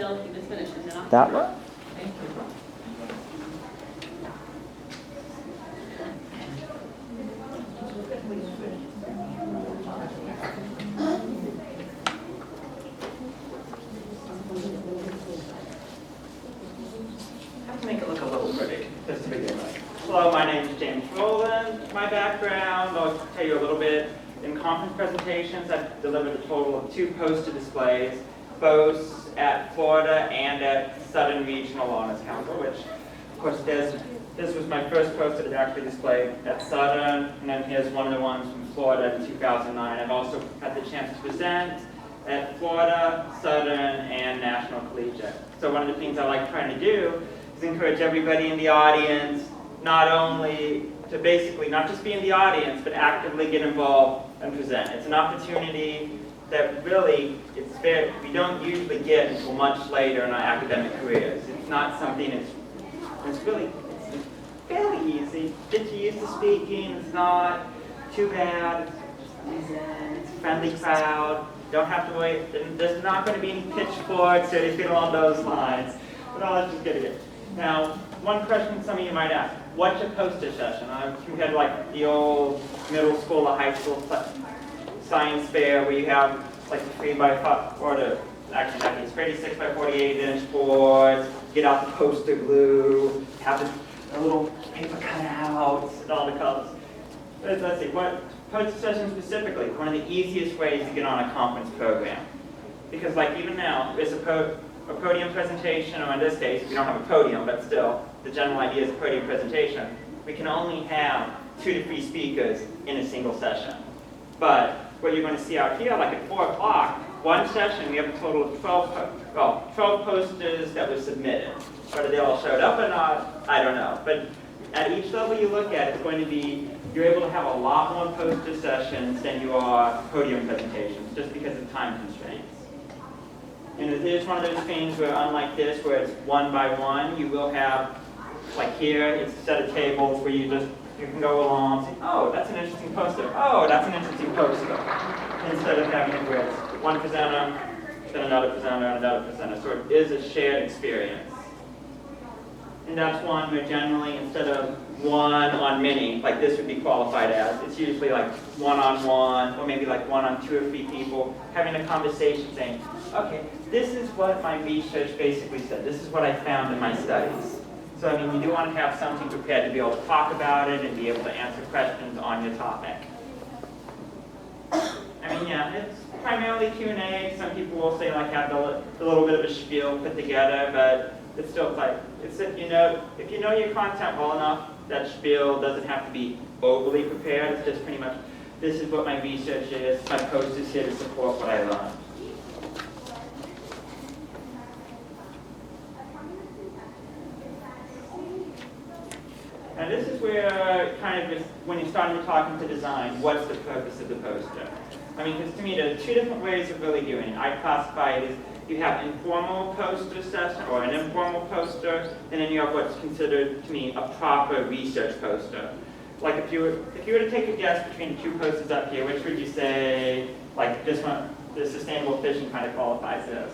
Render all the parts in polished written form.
You just finished, is it not? That one? Thank you. I have to make it look a little pretty, just to begin with. Hello, my name is James Rowland. My background, I'll tell you a little bit. In conference presentations, I've delivered a total of 2 poster displays, both at Florida and at Southern Regional Honors Council, which, of course, this was my first poster that actually displayed at Southern, and then here's one of the ones from Florida in 2009. I've also had the chance to present at Florida, Southern, and National Collegiate. So one of the things I like trying to do is encourage everybody in the audience not only to basically not just be in the audience, but actively get involved and present. It's an opportunity that really we don't usually get until much later in our academic careers. It's not something it's fairly easy. Get you used to speaking. It's not too bad. It's a friendly crowd. Don't have to wait. There's not going to be any pitchforks or anything along those lines. But let's just get it. Now, one question some of you might ask: what's a poster session? Compared to like the old middle school or high school science fair where you have like the 3x5 or the actually it's 36 by 48 inch boards. Get out the poster glue, have the little paper cutouts and all the colors. Let's see, what poster session specifically? One of the easiest ways to get on a conference program, because like even now, it's a podium presentation, or in this case, we don't have a podium, but still, the general idea is a podium presentation. We can only have 2 to 3 speakers in a single session. But what you're going to see out here, like at 4 o'clock, one session, we have a total of 12 posters that were submitted. Whether they all showed up or not, I don't know. But at each level you look at, it's going to be, you're able to have a lot more poster sessions than you are podium presentations, just because of time constraints. And it is one of those things where, unlike this, where it's 1 by 1, you will have, like here, it's a set of tables where you can go along and say, oh, that's an interesting poster. Oh, that's an interesting poster. Instead of having it where it's one presenter, then another presenter, and another presenter. So it is a shared experience. And that's one where generally, instead of one on many, like this would be qualified as, it's usually like one-on-one, or maybe like one on 2 or 3 people, having a conversation saying, okay, this is what my research basically said. This is what I found in my studies. So, I mean, you do want to have something prepared to be able to talk about it and be able to answer questions on your topic. I mean, yeah, it's primarily Q&A. Some people will say, like, have a little bit of a spiel put together, but it's still like, it's if you know your content well enough, that spiel doesn't have to be overly prepared. It's just pretty much, this is what my research is. My post is here to support what I learned. And this is where kind of when you're starting to talk into design, what's the purpose of the poster? I mean, because to me, there are 2 different ways of really doing it. I classify it as you have informal poster session or an informal poster, and then you have what's considered to me a proper research poster. Like if you were to take a guess between the 2 posters up here, which would you say, like this one, the sustainable fishing kind of qualifies as?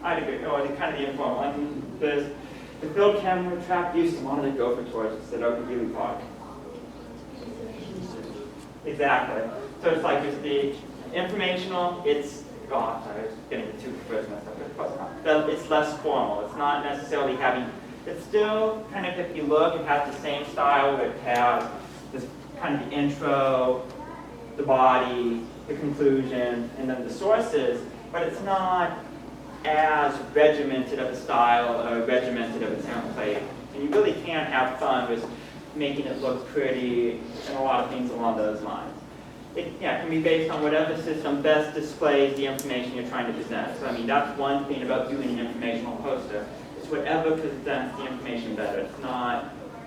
I'd agree. Oh, kind of the informal. And there's the Phil Cameron trap used to monitor gopher torches at Oakview Park. Exactly. So it's like it's the informational, it's, oh, sorry, I was getting the 2 words messed up, but it's less formal. It's not necessarily having, it's still kind of, if you look, it has the same style where it has this kind of the intro, the body, the conclusion, and then the sources, but it's not as regimented of a style or regimented of a template. And you really can have fun with making it look pretty and a lot of things along those lines. It can be based on whatever system best displays the information you're trying to present. So I mean, that's one thing about doing an informational poster. It's whatever presents the information better. It's not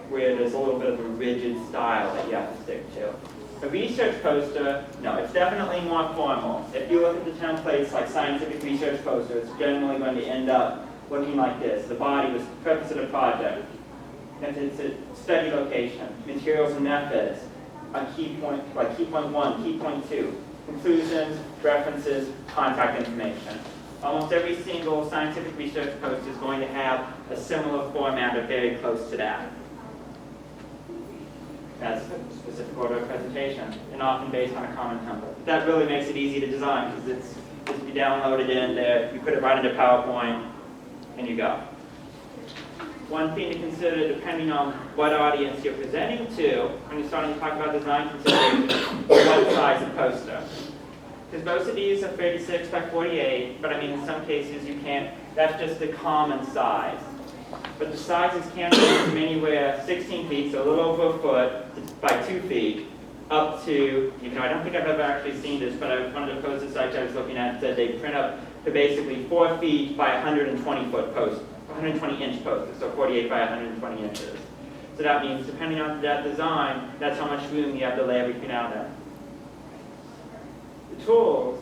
where there's a little bit of a rigid style that you have to stick to. A research poster, no, it's definitely more formal. If you look at the templates like scientific research posters, it's generally going to end up looking like this. The body was the purpose of the project. It's a study location, materials and methods, a key point, like key point 1, key point 2, conclusions, references, contact information. almost every single scientific research poster is going to have a similar format or very close to that. That's a specific order of presentation, and often based on a common template. That really makes it easy to design, because it's just you download it in there, you put it right into PowerPoint, and you go. One thing to consider, depending on what audience you're presenting to, when you're starting to talk about design considerations, what size of poster. Because most of these are 36 by 48, but I mean in some cases you can't, that's just the common size. But the sizes can range from anywhere 16 feet, so a little over a foot, by 2 feet, up to, I don't think I've ever actually seen this, but one of the poster sites I was looking at said they print up to basically 4 feet by 120 foot post, 120 inch posters, so 48 by 120 inches. So that means, depending on that design, that's how much room you have to lay everything out there. The tools,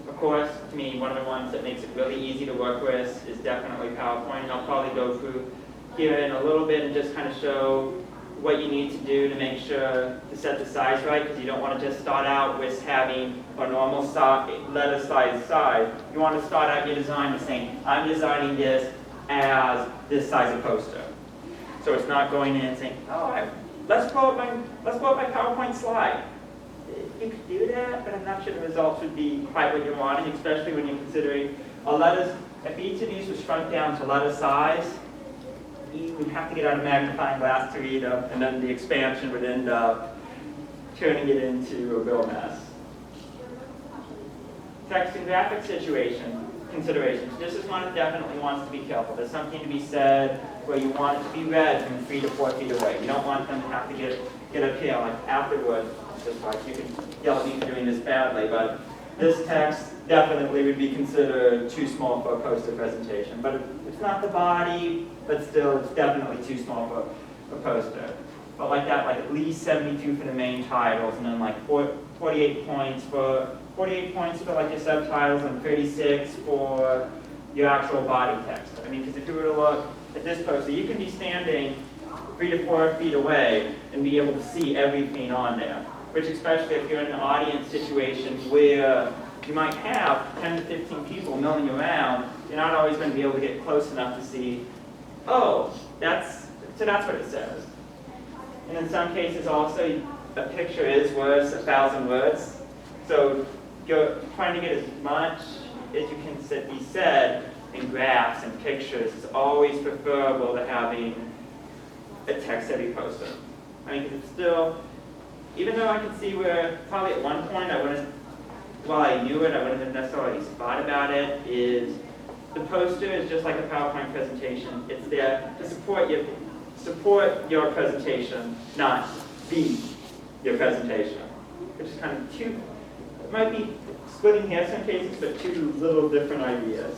of course, to me, one of the ones that makes it really easy to work with is definitely PowerPoint. And I'll probably go through here in a little bit and just kind of show what you need to do to make sure to set the size right, because you don't want to just start out with having a normal letter size. You want to start out your design with saying, I'm designing this as this size of poster. So it's not going in and saying, oh, let's pull up my PowerPoint slide. You could do that, but I'm not sure the results would be quite what you're wanting, especially when you're considering letters. If each of these was shrunk down to letter size, you would have to get out a magnifying glass to read them, and then the expansion would end up turning it into a real mess. Text and graphic considerations. This is one that definitely wants to be careful. There's something to be said where you want it to be read from 3 to 4 feet away. You don't want them to have to get up here like afterwards. Just like you can yell at me for doing this badly, but this text definitely would be considered too small for a poster presentation. But it's not the body, but still it's definitely too small for a poster. But like that, like at least 72 for the main titles, and then like 48 points for like your subtitles, and 36 for your actual body text. I mean, because if you were to look at this poster, you can be standing 3 to 4 feet away and be able to see everything on there. Which, especially if you're in an audience situation where you might have 10 to 15 people milling around, you're not always going to be able to get close enough to see, oh, that's what it says. And in some cases also, a picture is worth 1,000 words. So you're trying to get as much as you can be said in graphs and pictures. It's always preferable to having a text-heavy poster. I mean, because it's still, even though I can see where probably at one point I wouldn't, while I knew it, I wouldn't have necessarily thought about it, is the poster is just like a PowerPoint presentation. It's there to support your presentation, not be your presentation. Which is kind of two, it might be splitting hairs in some cases, but two little different ideas.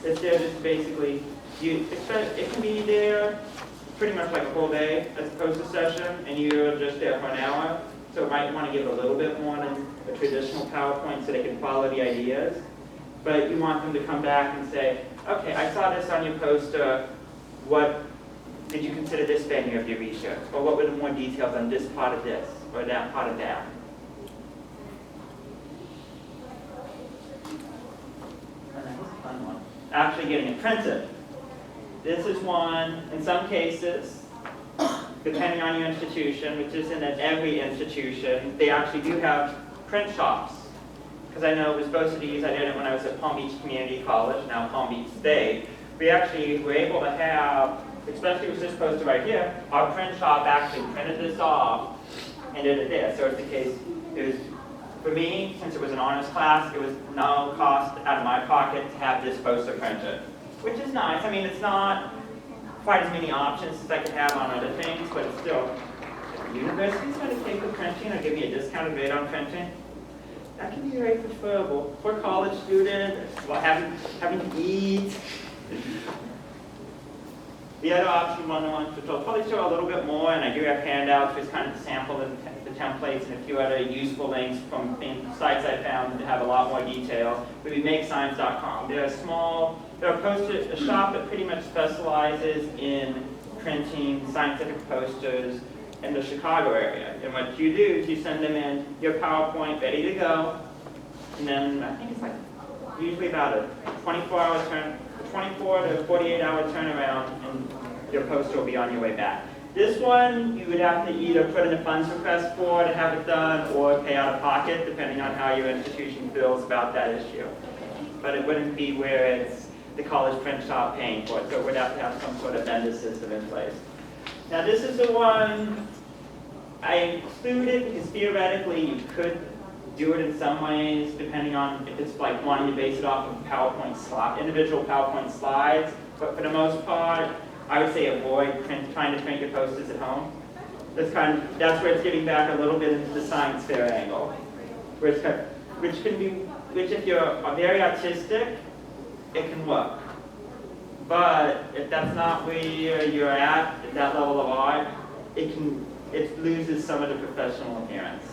It's there just basically, it can be there pretty much like a whole day as a poster session, and you're just there for an hour. So you might want to give a little bit more than a traditional PowerPoint so they can follow the ideas. But you want them to come back and say, okay, I saw this on your poster. What did you consider this venue of your research? Or what were the more details on this part of this or that part of that? And that was a fun one. Actually getting it printed. This is one, in some cases, depending on your institution, which isn't at every institution, they actually do have print shops. Because I know with both of these, I did it when I was at Palm Beach Community College, now Palm Beach State. We actually were able to have, especially with this poster right here, our print shop actually printed this off and did it there. So it's the case, it was, for me, since it was an honors class, it was no cost out of my pocket to have this poster printed. Which is nice. I mean, it's not quite as many options as I could have on other things, but it's still, if the university's going to take the printing or give me a discounted rate on printing, that can be very preferable for a college student, while having to eat. The other option, one of the ones which I'll probably show a little bit more, and I do have handouts, just kind of sample the templates and a few other useful links from sites I found that have a lot more detail, would be makescience.com. They're a shop that pretty much specializes in printing scientific posters in the Chicago area. And what you do is you send them in your PowerPoint ready to go, and then I think it's like usually about a 24 to 48 hour turnaround, and your poster will be on your way back. This one, you would have to either put in a funds request for to have it done, or pay out of pocket, depending on how your institution feels about that issue. But it wouldn't be where it's the college print shop paying for it, so it would have to have some sort of vendor system in place. Now this is the one I included because theoretically you could do it in some ways, depending on if it's like wanting to base it off of PowerPoint individual PowerPoint slides. But for the most part, I would say avoid trying to print your posters at home. That's where it's getting back a little bit into the science fair angle, which if you're very artistic, it can work. But if that's not where you're at that level of art, it loses some of the professional appearance.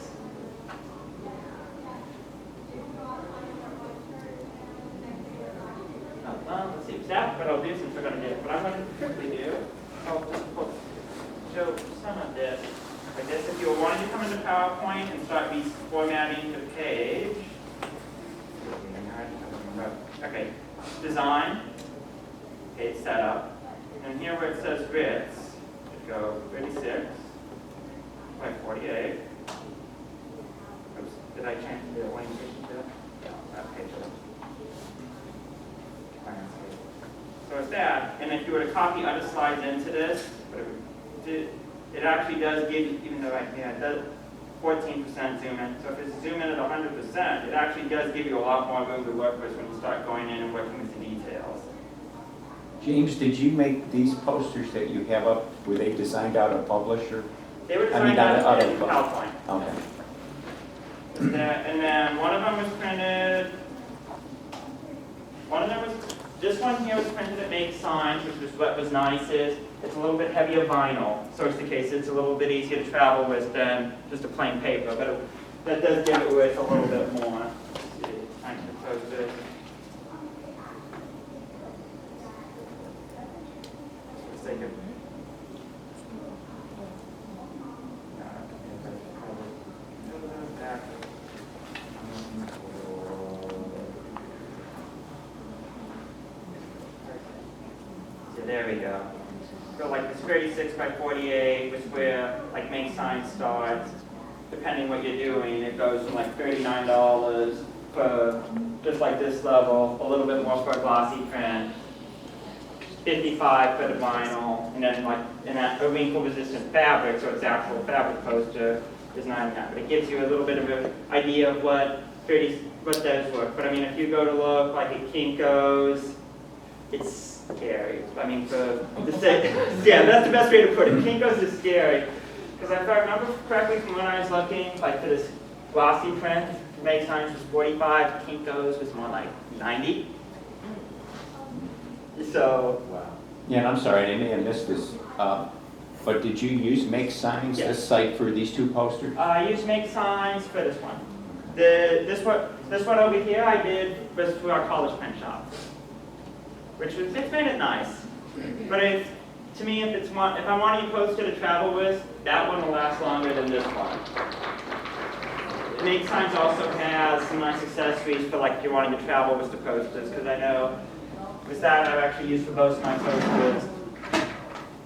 Let's see, that's what I'll do since we're going to do it. What I'm going to quickly do, I'll just show some of this. I guess if you wanted to come into PowerPoint and start reformatting the page, okay, design, page setup, and here where it says grids, go 36 by 48. Oops, did I change the orientation to it? No, that page. So it's that, and if you were to copy other slides into this, it actually does give you, even though it does 14% zoom in. So if it's zoom in at 100%, it actually does give you a lot more room to work with when you start going in and working with the details. James, did you make these posters that you have up, were they designed out of Publisher? They were designed out in PowerPoint. Okay. And then one of them was printed, this one here was printed at Make Signs, which was what was nice is, it's a little bit heavier vinyl, so it's the case it's a little bit easier to travel with than just a plain paper, but that does give it width a little bit more. Let's see, I can propose this. Let's take it. There we go. So like this 36 by 48, which where like Make Signs starts. Depending what you're doing, it goes from like $39 for just like this level, a little bit more for a glossy print, $55 for the vinyl, and then like in that wrinkle resistant fabric, so it's actual fabric poster, is $99. But it gives you a little bit of an idea of what does work. But I mean, if you go to look like at Kinko's, it's scary. I mean, yeah, that's the best way to put it. Kinko's is scary. Because if I remember correctly from when I was looking, like for this glossy print, Make Signs was 45, Kinko's was more like 90. So, wow. Yeah, and I'm sorry, I may have missed this, but did you use Make Signs, yes, this site, for these two posters? I used Make Signs for this one. This one over here I did was for our college print shop, which was, it's made it nice. But to me, if I want you poster to travel with, that one will last longer than this one. Make Signs also has some nice accessories for like if you're wanting to travel with the posters, because I know with that I've actually used for most of my posters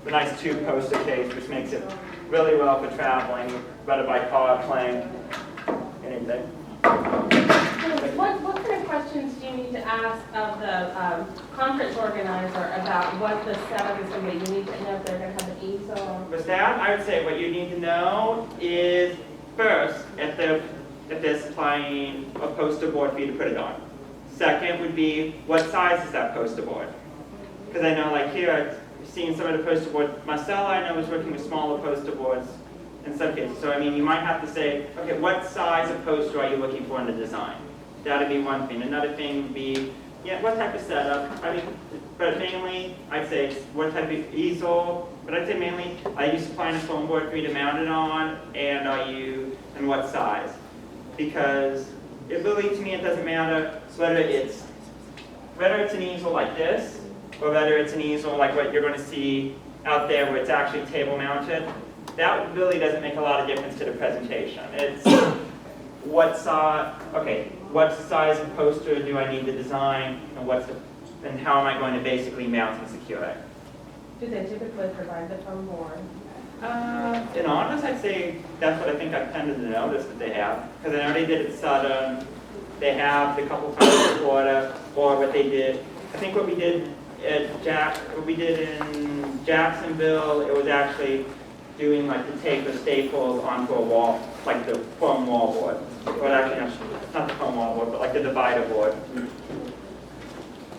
the nice tube poster case, which makes it really well for traveling, whether by car, plane, anything. What kind of questions do you need to ask of the conference organizer about what the setup is going to be? You need to know if they're going to have an easel. With that, I would say what you need to know is first if they're supplying a poster board for you to put it on. Second would be what size is that poster board? Because I know like here I've seen some of the poster boards. Marcella I know is working with smaller poster boards in some cases. So I mean you might have to say, okay, what size of poster are you looking for in the design? That'd be one thing. Another thing would be, yeah, what type of setup? I mean, but mainly I'd say what type of easel. But I'd say mainly, are you supplying a foam board for you to mount it on, and what size? Because it really, to me, it doesn't matter whether it's an easel like this, or whether it's an easel like what you're going to see out there where it's actually table mounted. That really doesn't make a lot of difference to the presentation. It's what size, okay, what size of poster do I need to design, and how am I going to basically mount and secure it. Do they typically provide the foam board? In honest, I'd say that's what I think I've tended to notice that they have. Because I know they did at Southern, they have the couple times in Florida, or what they did. I think what we did in Jacksonville, it was actually doing like the tape the staples onto a wall, like the foam wall board. Or actually, not the foam wall board, but like the divider board.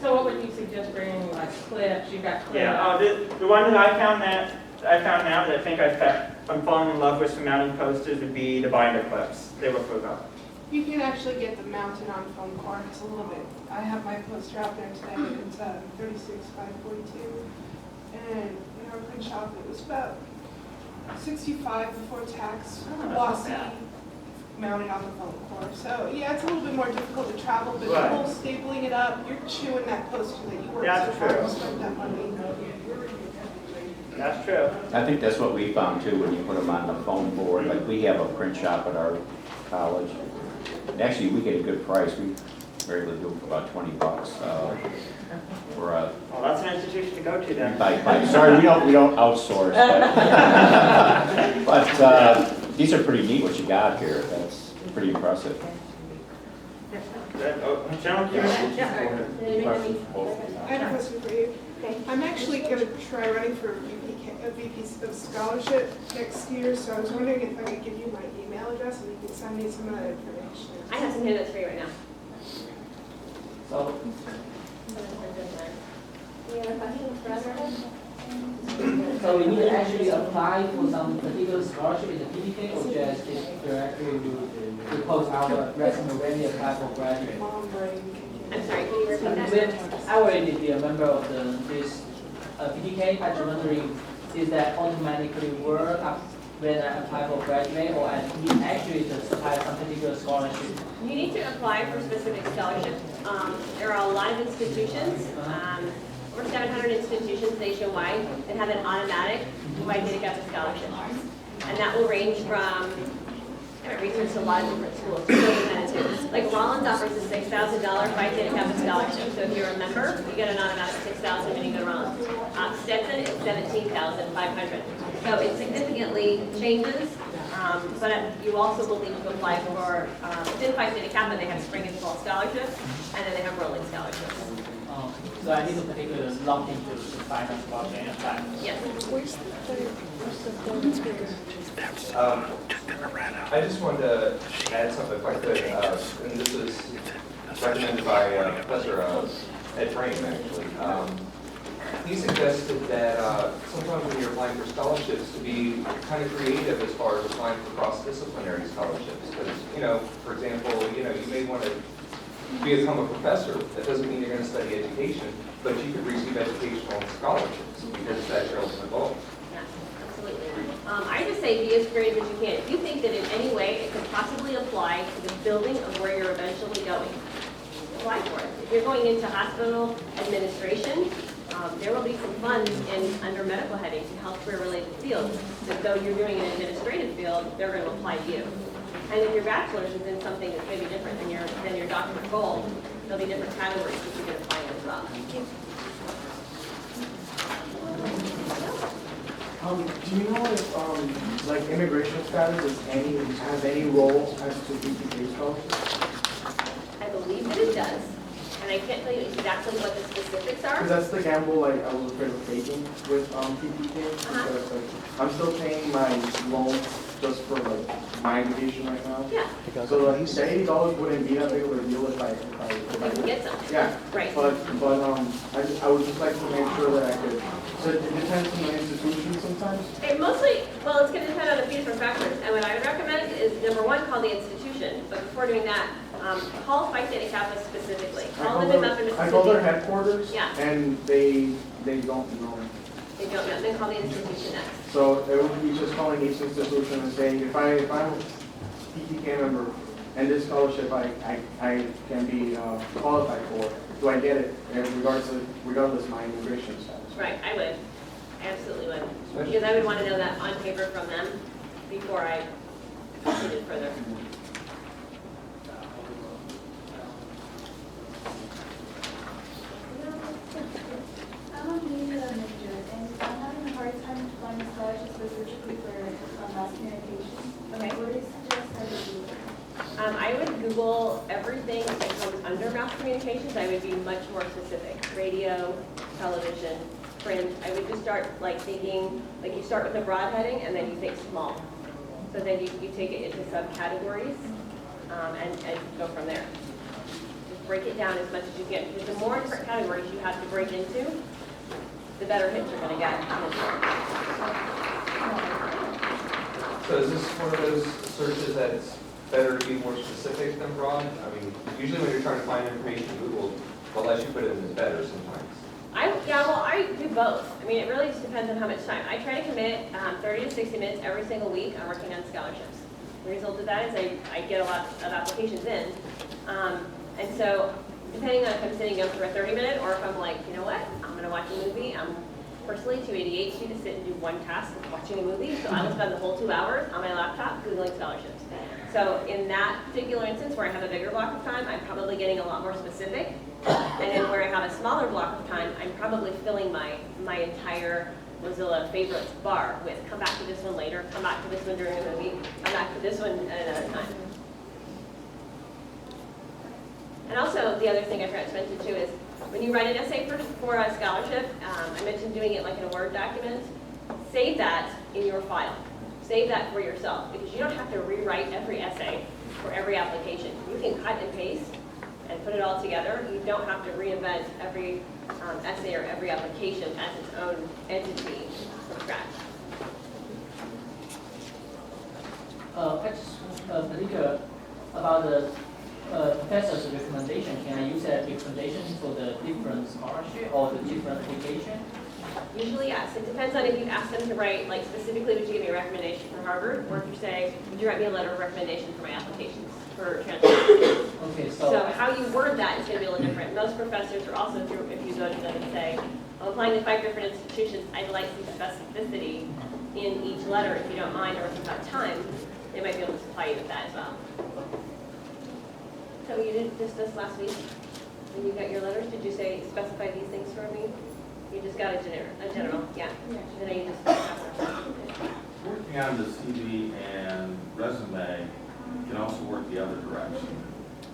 So what would you suggest bringing, like clips? You got clips? Yeah, the one that I found now that I think I'm falling in love with for mounting posters would be the binder clips. They were frugal. You can actually get them mounted on foam core. It's a little bit. I have my poster out there today. It's 36 by 42, and in our print shop it was about 65 before tax. Oh, that's not Glossy, bad. mounted on the foam core. So yeah, it's a little bit more difficult to travel, but Right. the whole stapling it up, you're chewing that poster that you worked That's so hard true. to spend that money. That's true. I think that's what we found too, when you put them on the foam board, like we have a print shop at our college. And actually, we get a good price, we were able to do it for about $20 for a, Well, that's an institution to go to then. sorry, we don't outsource, but these are pretty neat what you got here, that's pretty impressive. General Q&A? I have a question for you. I'm actually going to try running for VP of scholarship next year, so I was wondering if I could give you my email address and you could send me some of that information. I have some handouts for you right now. So, Any other questions for us? so you need to actually apply for some particular scholarship in the PDK or just directly to post our resume when you apply for graduate? Mom brain. I'm sorry, can you repeat that? I already be a member of this PDK. I'm just wondering, is that automatically work up when I apply for graduate, or I need actually to apply some particular scholarship? You need to apply for specific scholarships. There are a lot of institutions, over 700 institutions nationwide that have an automatic Phi Theta Kappa scholarship. And that will range from, I researched a lot of different schools, like Rollins offers a $6,000 Phi Theta Kappa scholarship. So if you're a member, you get an automatic $6,000 when you go to Rollins. Stetson is $17,500. So it significantly changes, but you also will need to apply for, within Phi Theta Kappa, they have spring and fall scholarships, and then they have rolling scholarships. So I need to particularly log into the finance scholarship and apply. Yes. I just wanted to add something if I could, and this is recommended by Professor Ed Frame, actually. He suggested that sometimes when you're applying for scholarships to be kind of creative as far as applying for cross-disciplinary scholarships. Because, for example, you may want to become a professor. That doesn't mean you're going to study education, but you could receive educational scholarships because that's your ultimate goal. Yeah, absolutely. I just say be as creative as you can. If you think that in any way it could possibly apply to the building of where you're eventually going, apply for it. If you're going into hospital administration, there will be some funds under medical heading to healthcare-related fields. So though you're doing an administrative field, they're going to apply to you. And if your bachelor's is in something that's maybe different than your doctorate goal, there'll be different categories that you can apply in as well. Do you know if, like, immigration status has any role as to PPK scholarships? I believe that it does. And I can't tell you exactly what the specifics are. Because that's the gamble I was afraid of taking with PPK. Because like, I'm still paying my loan just for like my education right now. Yeah, So like, the $80 wouldn't be that big of a deal if I you can get some. yeah. Right. But I would just like to make sure that I could. So it depends on the institution sometimes. It mostly, well, it's going to depend on a few different factors. And what I would recommend is, number one, call the institution. But before doing that, call Phi Theta Kappa specifically. Call them in Memphis, I call their Mississippi. headquarters. Yeah. And they don't know. They don't know, then call the institution next. So it would be just calling each institution and saying, if I'm a PTK member and this scholarship I can be qualified for, do I get it regardless of my immigration status? Right, I would. I absolutely would. Because I would want to know that on paper from them before I proceeded further. communications, I would be much more specific. Radio, television, print. I would just start like thinking, like you start with a broad heading and then you think small. So then you take it into subcategories and go from there. Just break it down as much as you can, because the more different categories you have to break into, the better hits you're going to get. So is this one of those searches that it's better to be more specific than broad? I mean, usually when you're trying to find information, Google will let you put it in as better sometimes. I do both. I mean, it really just depends on how much time. I try to commit 30 to 60 minutes every single week on working on scholarships. The result of that is I get a lot of applications in. And so depending on if I'm sitting down for a 30-minute or if I'm like, you know what, I'm going to watch a movie. I'm personally too ADHD to sit and do one task of watching a movie, so I will spend the whole 2 hours on my laptop Googling scholarships. So in that particular instance where I have a bigger block of time, I'm probably getting a lot more specific. And then where I have a smaller block of time, I'm probably filling my entire Mozilla favorites bar with come back to this one later, come back to this one during the movie, come back to this one at another time. And also, the other thing I forgot to mention too is, when you write an essay for a scholarship, I mentioned doing it like in a Word document, save that in your file. Save that for yourself, because you don't have to rewrite every essay for every application. You can cut and paste and put it all together. You don't have to reinvent every essay or every application as its own entity from scratch. I just particular about the professor's recommendation. Can I use that recommendation for the different scholarship or the different application? Usually, yes. It depends on if you ask them to write, like specifically, would you give me a recommendation for Harvard, or if you say, would you write me a letter of recommendation for my applications for transfer? Okay, So how you word that is going to be a little different. Most professors are also, if you go to them and say, I'm applying to 5 different institutions, I'd like some specificity in each letter if you don't mind, or if you have time, they might be able to supply you with that as well. So you did this last week, when you got your letters, did you say specify these things for me? You just got a general, yeah. And then you just Working on the CV and resume can also work the other direction.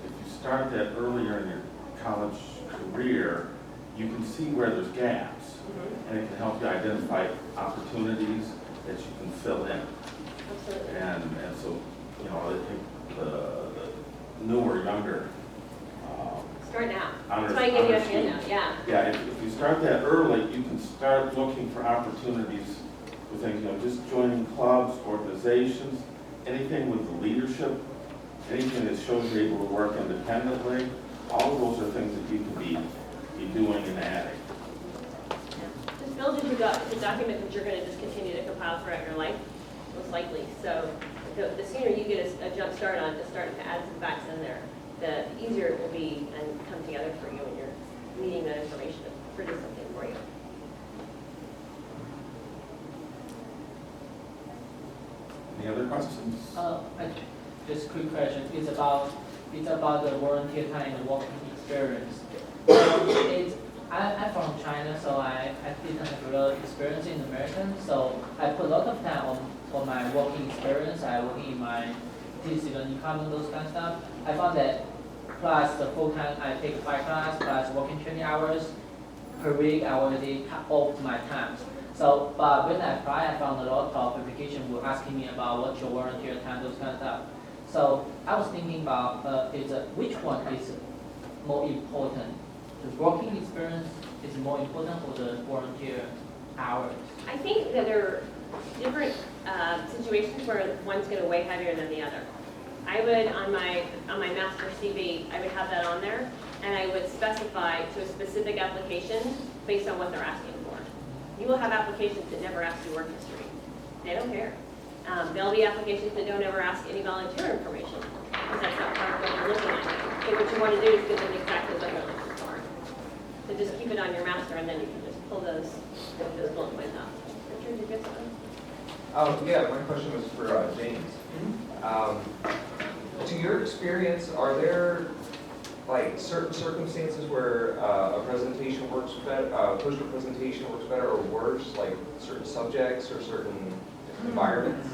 If you start that earlier in your college career, you can see where there's gaps, and it can help you identify opportunities that you can fill in. Absolutely. And so, you know, I think the newer, younger. Start now. Honors- That's why I give you a honors handout, yeah. Yeah, if you start that early, you can start looking for opportunities with things, you know, just joining clubs, organizations, anything with the leadership, anything that shows you're able to work independently. All of those are things that you can be doing and adding. Just build as you go. It's a document that you're going to just continue to compile throughout your life, most likely. So the sooner you get a jump start on to start to add some facts in there, the easier it will be and come together for you when you're needing that information to produce something for you. Any other questions? Just a quick question. It's about the volunteer time and working experience. I'm from China, so I didn't have real experience in American. So I put a lot of time on my working experience. I work in my student income and those kind of stuff. I found that plus the full time I take 5 classes plus working 20 hours per week, I already cut off my time. So, but when I apply, I found a lot of applications were asking me about what's your volunteer time, those kind of stuff. So I was thinking about which one is more important? The working experience is more important or the volunteer hours? I think that there are different situations where one's going to weigh heavier than the other. I would, on my master CV, I would have that on there, and I would specify to a specific application based on what they're asking for. You will have applications that never ask you work history. They don't care. There'll be applications that don't ever ask any volunteer information, because that's not part of what they're looking at. So what you want to do is give them exactly what they're looking for. So just keep it on your master, and then you can just pull those bullet points out. Richard, you get something? Yeah, my question was for James. To your experience, are there like certain circumstances where a presentation works better, poster presentation works better or worse, like certain subjects or certain environments?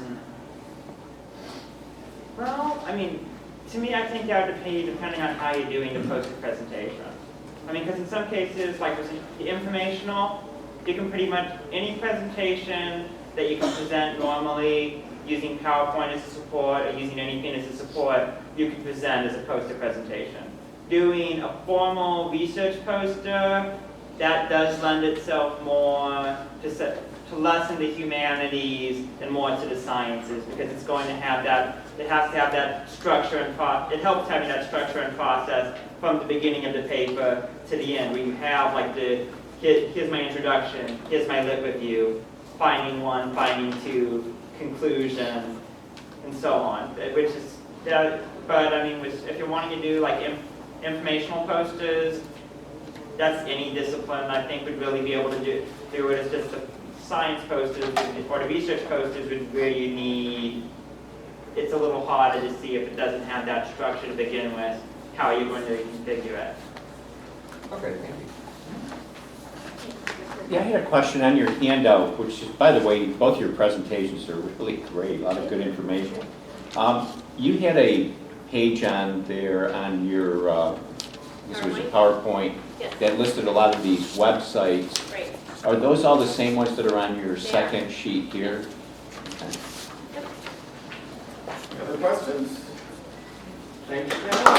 Well, I mean, To me, I think that would be depending on how you're doing the posted presentation. I mean, because in some cases, like with the informational, you can pretty much, any presentation that you can present normally using PowerPoint as a support or using anything as a support, you can present as a poster presentation. Doing a formal research poster, that does lend itself more to less in the humanities and more to the sciences, because it's going to have that, it has to have that structure and it helps having that structure and process from the beginning of the paper to the end, where you have like here's my introduction, here's my lit review, finding 1, finding 2, conclusion, and so on. Which is, but I mean, if you're wanting to do like informational posters, that's any discipline I think would really be able to do it. It's just the science posters or the research posters where you need, it's a little harder to see if it doesn't have that structure to begin with, how you're going to configure it. Okay, thank you. Yeah, I had a question on your handout, which is, by the way, both your presentations are really great, a lot of good information. You had a page on there on your, this was a PowerPoint, Yes. that listed a lot of these websites. Right. Are those all the same ones that are on your second sheet here? Other questions? Thank you.